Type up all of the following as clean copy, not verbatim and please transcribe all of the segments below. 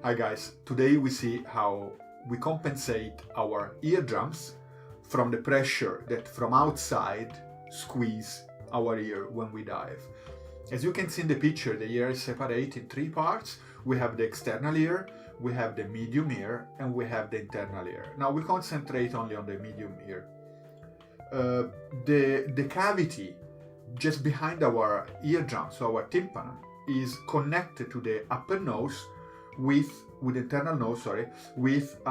Hi guys, today we see how we compensate our eardrums from the pressure that from outside squeeze our ear when we dive. As you can see in the picture, the ear is separated in three parts. We have the external ear, we have the medium ear, and we have the internal ear. Now we concentrate only on the medium ear. The cavity just behind our eardrum, so our tympanum, is connected to the upper nose with internal nose, with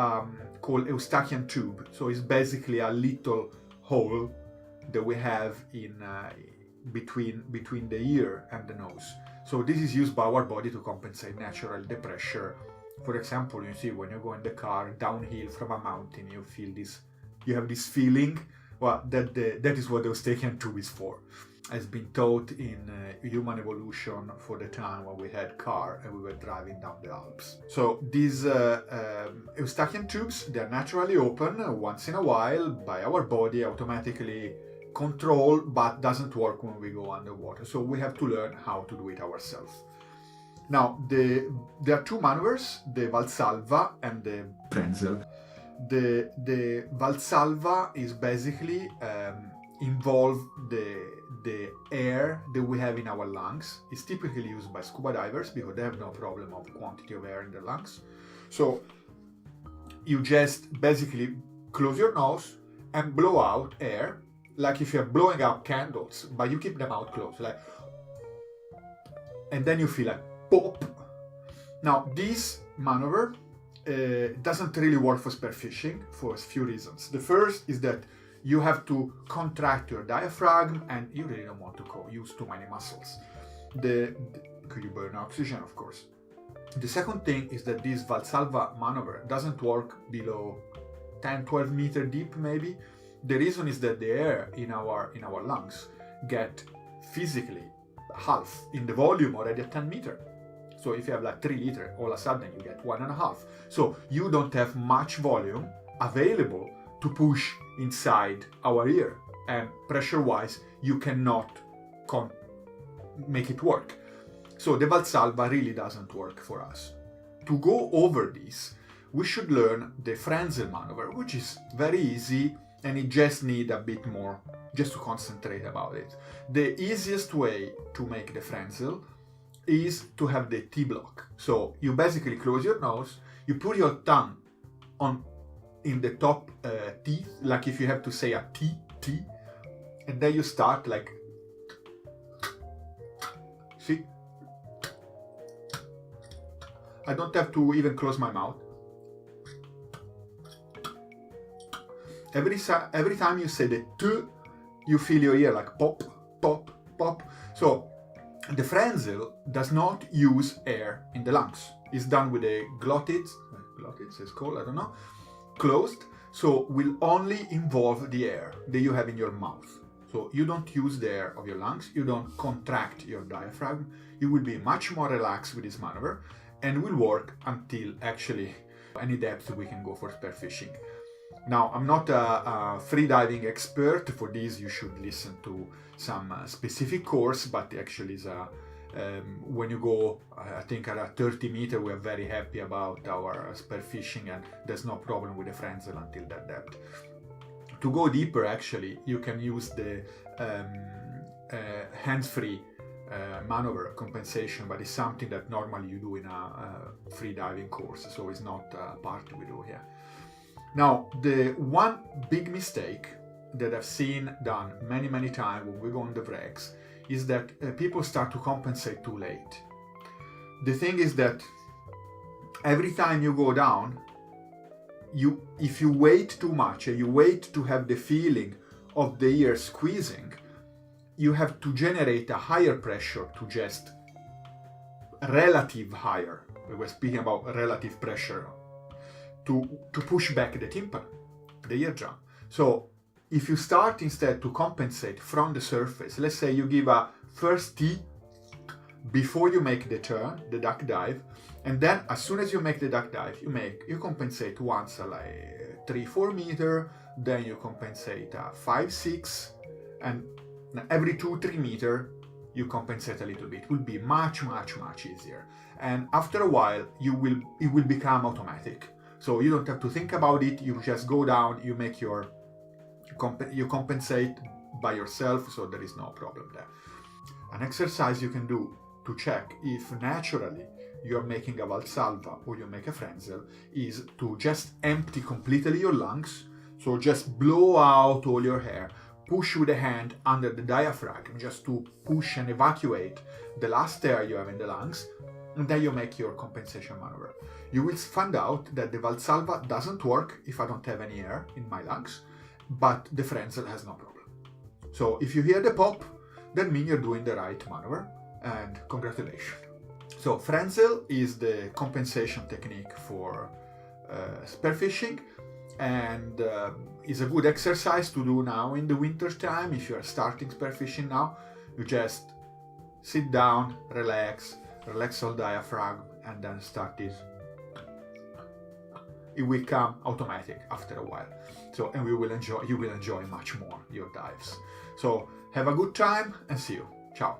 called Eustachian tube. So it's basically a little hole that we have in between the ear and the nose. So this is used by our body to compensate naturally the pressure. For example, you see when you go in the car downhill from a mountain, you feel this, you have this feeling. Well, that is what the Eustachian tube is for. Has been taught in human evolution for the time when we had car and we were driving down the Alps. So these Eustachian tubes, they are naturally open once in a while by our body, automatically controlled, but doesn't work when we go underwater. So we have to learn how to do it ourselves. Now, there are two maneuvers, the Valsalva and the Frenzel. The Valsalva is basically involve the air that we have in our lungs. It's typically used by scuba divers because they have no problem of quantity of air in their lungs. So you just basically close your nose and blow out air, like if you're blowing out candles, but you keep them out closed, like, and then you feel like pop. Now this maneuver doesn't really work for spearfishing for a few reasons. The first is that you have to contract your diaphragm and you really don't want to use too many muscles. Could you burn oxygen, of course. The second thing is that this Valsalva maneuver doesn't work below 10-12 meter deep maybe. The reason is that the air in our lungs get physically half in the volume already at 10 meter. So if you have like 3 liter, all of a sudden you get 1.5. So you don't have much volume available to push inside our ear, and pressure-wise you cannot make it work. So the Valsalva really doesn't work for us. To go over this, we should learn the Frenzel maneuver, which is very easy and it just needs a bit more, just to concentrate about it. The easiest way to make the Frenzel is to have the T-block. So you basically close your nose, you put your tongue in the top teeth, like if you have to say a T, and then you start like, see? I don't have to even close my mouth. Every time you say the T, you feel your ear like pop, pop, pop. So the Frenzel does not use air in the lungs. It's done with a glottids it's called, I don't know, closed, so will only involve the air that you have in your mouth. So you don't use the air of your lungs, you don't contract your diaphragm, you will be much more relaxed with this maneuver and will work until actually any depth we can go for spearfishing. Now, I'm not a freediving expert. For this you should listen to some specific course, but actually is when you go, I think at a 30 meter, we are very happy about our spearfishing and there's no problem with the Frenzel until that depth. To go deeper, actually, you can use the hands-free maneuver compensation, but it's something that normally you do in a free diving course, so it's not a part we do here. Now, the one big mistake that I've seen done many times when we go on the wrecks is that people start to compensate too late. The thing is that every time you go down, if you wait too much and you wait to have the feeling of the ear squeezing, you have to generate a higher pressure to just relative higher. We were speaking about relative pressure to push back the tympanum, the eardrum. So if you start instead to compensate from the surface, let's say you give a first T before you make the turn, the duck dive, and then as soon as you make the duck dive, you compensate once like 3-4 meter, then you compensate 5-6, and every 2-3 meter you compensate a little bit. It will be much easier. And after a while, it will become automatic. So you don't have to think about it. You just go down, you make you compensate by yourself, so there is no problem there. An exercise you can do to check if naturally you're making a valsalva or you make a frenzel is to just empty completely your lungs. So just blow out all your air, push with the hand under the diaphragm just to push and evacuate the last air you have in the lungs, and then you make your compensation maneuver. You will find out that the valsalva doesn't work if I don't have any air in my lungs, but the frenzel has no problem. So if you hear the pop, that means you're doing the right maneuver, and congratulations. So frenzel is the compensation technique for spearfishing, and is a good exercise to do now in the winter time. If you are starting spearfishing now, you just sit down, relax all diaphragm, and then start this. It will come automatic after a while. So, and you will enjoy much more your dives. So have a good time and see you. Ciao.